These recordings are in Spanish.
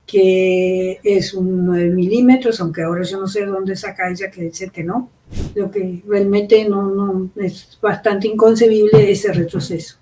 que es un 9 milímetros, aunque ahora yo no sé dónde saca ella que dice que no. Lo que realmente no es bastante inconcebible ese retroceso.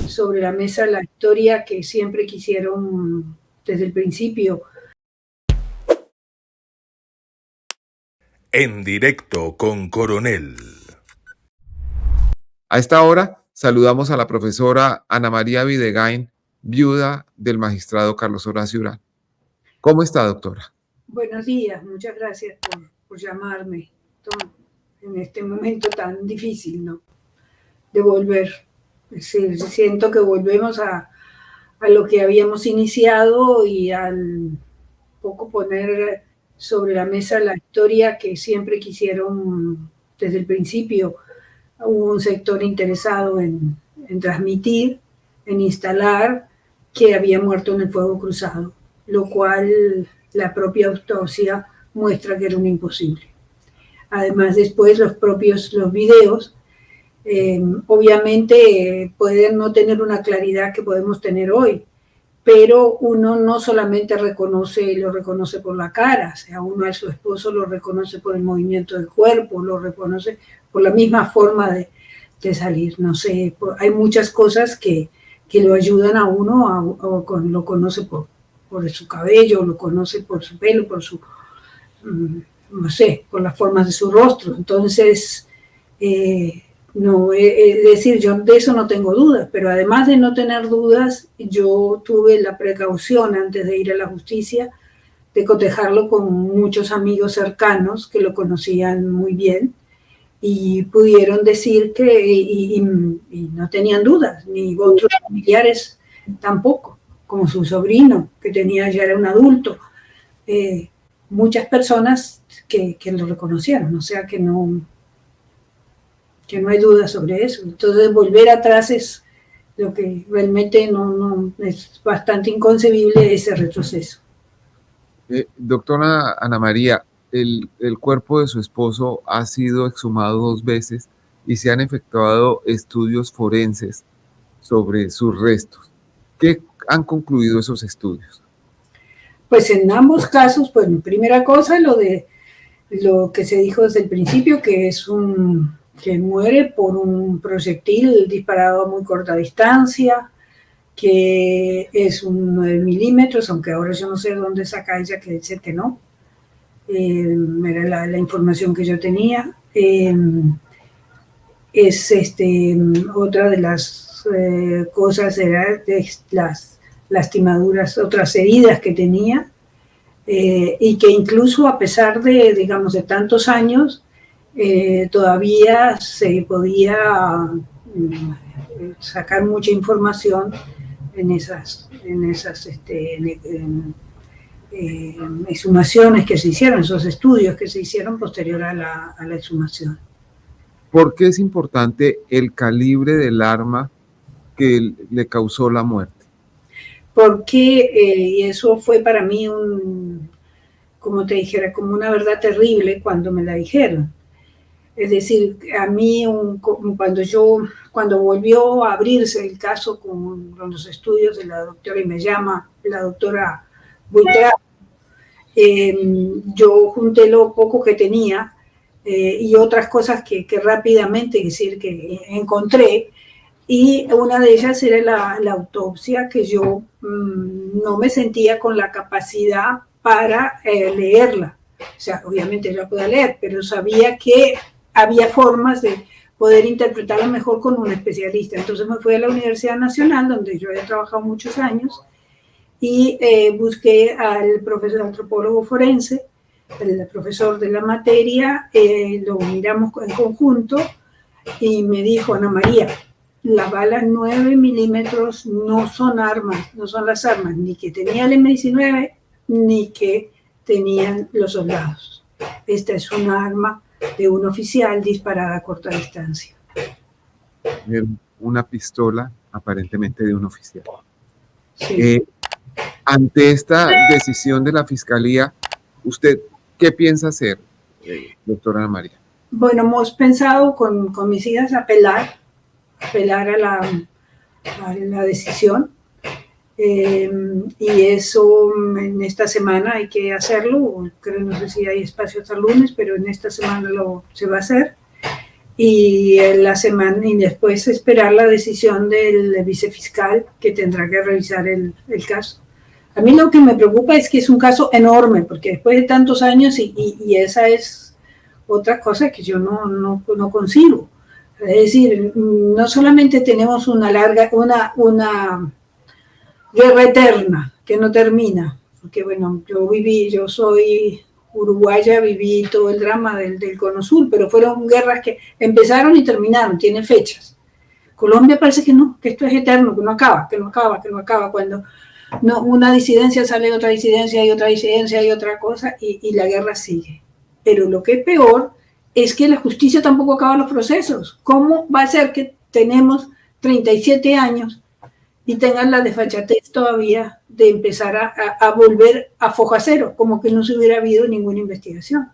Sobre la mesa la historia que siempre quisieron desde el principio. En directo con Coronel. A esta hora saludamos a la profesora Ana María Videgain, viuda del magistrado Carlos Horacio Urán. ¿Cómo está, doctora? Buenos días, muchas gracias por llamarme en este momento tan difícil, ¿no? De volver. Es decir, siento que volvemos a lo que habíamos iniciado y al poco poner sobre la mesa la historia que siempre quisieron desde el principio. Hubo un sector interesado en transmitir, en instalar, que había muerto en el fuego cruzado, lo cual la propia autopsia muestra que era un imposible. Además, después los videos, obviamente pueden no tener una claridad que podemos tener hoy, pero uno no solamente lo reconoce por la cara, o sea, uno a su esposo lo reconoce por el movimiento del cuerpo, lo reconoce por la misma forma de salir, no sé, hay muchas cosas que lo ayudan a uno, lo conoce por su cabello, lo conoce por su pelo, por su, no sé, por las formas de su rostro. Entonces, no, es decir, yo de eso no tengo dudas, pero además de no tener dudas, yo tuve la precaución antes de ir a la justicia de cotejarlo con muchos amigos cercanos que lo conocían muy bien y pudieron decir que, y no tenían dudas, ni otros familiares tampoco, como su sobrino, que ya era un adulto, muchas personas que lo reconocieron, o sea que no hay duda sobre eso. Entonces volver atrás es lo que realmente no es bastante inconcebible ese retroceso. Doctora Ana María, el cuerpo de su esposo ha sido exhumado 2 veces y se han efectuado estudios forenses sobre sus restos. ¿Qué han concluido esos estudios? Pues en ambos casos, pues primera cosa, lo que se dijo desde el principio, que es que muere por un proyectil disparado a muy corta distancia, que es un 9 milímetros, aunque ahora yo no sé dónde saca ella que dice que no. Era la información que yo tenía. Otra de las cosas era las lastimaduras, otras heridas que tenía, y que incluso a pesar de tantos años, todavía se podía sacar mucha información en esas exhumaciones que se hicieron, esos estudios que se hicieron posterior a la exhumación. ¿Por qué es importante el calibre del arma que le causó la muerte? Porque, y eso fue para mí como te dijera, como una verdad terrible cuando me la dijeron. Es decir, a mí cuando volvió a abrirse el caso con los estudios de la doctora, y me llama la doctora Buitrago, yo junté lo poco que tenía y otras cosas que rápidamente, es decir, que encontré, y una de ellas era la autopsia, que yo no me sentía con la capacidad para leerla. O sea, obviamente yo la podía leer, pero sabía que había formas de poder interpretarla mejor con un especialista. Entonces me fui a la Universidad Nacional, donde yo había trabajado muchos años, y busqué al profesor antropólogo forense, el profesor de la materia, lo miramos en conjunto y me dijo: Ana María, las balas 9 milímetros no son armas, no son las armas ni que tenía el M-19 ni que tenían los soldados. Esta es una arma de un oficial disparada a corta distancia. Una pistola aparentemente de un oficial. Sí. Ante esta decisión de la Fiscalía, ¿usted qué piensa hacer, doctora Ana María? Bueno, hemos pensado con mis hijas apelar a la decisión. Y eso en esta semana hay que hacerlo, creo, no sé si hay espacio hasta el lunes, pero en esta semana se va a hacer. Y y después esperar la decisión del vicefiscal, que tendrá que revisar el caso. A mí lo que me preocupa es que es un caso enorme, porque después de tantos años, y esa es otra cosa que yo no concibo. Es decir, no solamente tenemos una guerra eterna que no termina, porque bueno, yo soy uruguaya, viví todo el drama del Cono Sur, pero fueron guerras que empezaron y terminaron, tienen fechas. Colombia parece que no, que esto es eterno, que no acaba, cuando no, una disidencia sale otra disidencia, hay otra disidencia, hay otra cosa, y la guerra sigue. Pero lo que es peor es que la justicia tampoco acaba los procesos. ¿Cómo va a ser que tenemos 37 años y tengan la desfachatez todavía de empezar a volver a foja cero, como que no se hubiera habido ninguna investigación?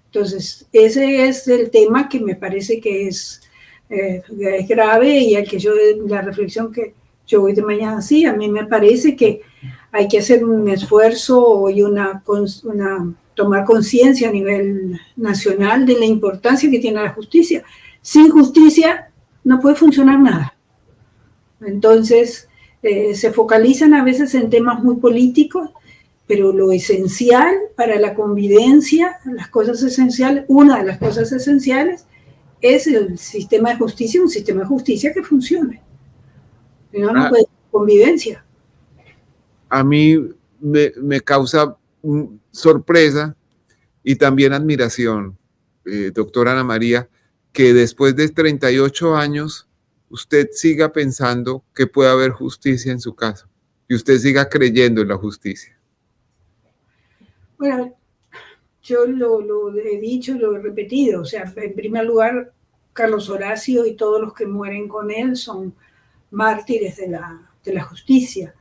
Entonces, ese es el tema que me parece que es grave, y al que la reflexión que yo voy de mañana, sí, a mí me parece que hay que hacer un esfuerzo y tomar conciencia a nivel nacional de la importancia que tiene la justicia. Sin justicia no puede funcionar nada. Entonces, se focalizan a veces en temas muy políticos, pero lo esencial para la convivencia, las cosas esenciales, una de las cosas esenciales es el sistema de justicia, un sistema de justicia que funcione. No puede haber convivencia. A mí me causa sorpresa y también admiración, doctora Ana María, que después de 38 años usted siga pensando que puede haber justicia en su caso y usted siga creyendo en la justicia. Bueno, yo lo he dicho, lo he repetido. O sea, en primer lugar, Carlos Horacio y todos los que mueren con él son mártires de la justicia.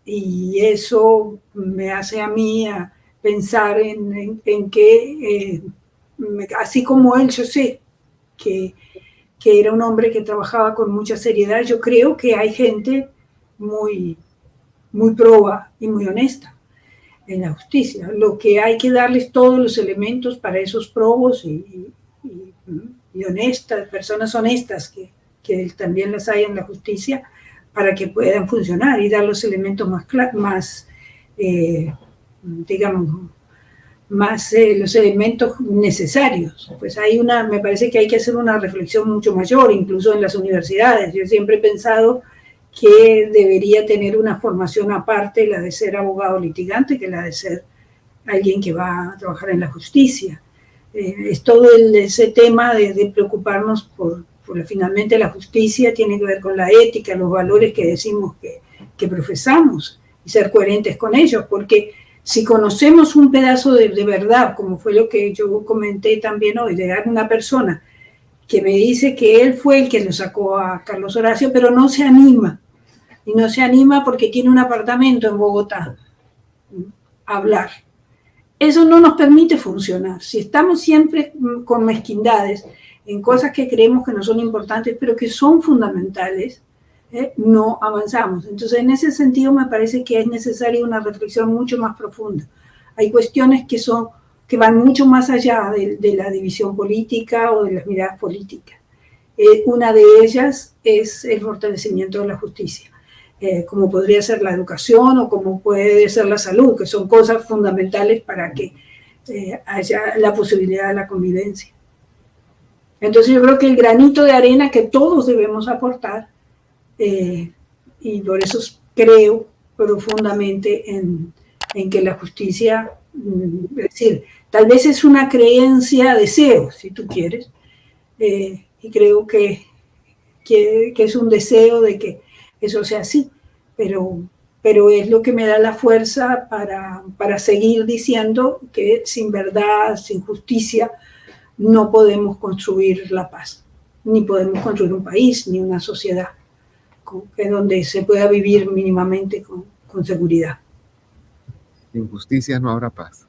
Y eso me hace a mí pensar en que, así como él, yo sé que era un hombre que trabajaba con mucha seriedad, yo creo que hay gente muy, muy proba y muy honesta en la justicia. Lo que hay que darles todos los elementos para esos probos y honestas, personas honestas que también las hay en la justicia, para que puedan funcionar y dar los elementos más los elementos necesarios. Pues me parece que hay que hacer una reflexión mucho mayor, incluso en las universidades. Yo siempre he pensado que debería tener una formación aparte, la de ser abogado litigante, que la de ser alguien que va a trabajar en la justicia. Es todo ese tema de preocuparnos por finalmente la justicia tiene que ver con la ética, los valores que decimos que profesamos, y ser coherentes con ellos, porque si conocemos un pedazo de verdad, como fue lo que yo comenté también hoy, de una persona que me dice que él fue el que lo sacó a Carlos Horacio, pero no se anima, y no se anima porque tiene un apartamento en Bogotá, a hablar. Eso no nos permite funcionar. Si estamos siempre con mezquindades en cosas que creemos que no son importantes, pero que son fundamentales, no avanzamos. Entonces, en ese sentido, me parece que es necesaria una reflexión mucho más profunda. Hay cuestiones que van mucho más allá de la división política o de las miradas políticas. Una de ellas es el fortalecimiento de la justicia, como podría ser la educación o como puede ser la salud, que son cosas fundamentales para que haya la posibilidad de la convivencia. Entonces yo creo que el granito de arena que todos debemos aportar, y por eso creo profundamente en que la justicia, es decir, tal vez es una creencia, deseo, si tú quieres, y creo que es un deseo de que eso sea así, pero es lo que me da la fuerza para seguir diciendo que sin verdad, sin justicia, no podemos construir la paz, ni podemos construir un país, ni una sociedad donde se pueda vivir mínimamente con seguridad. Sin justicia no habrá paz.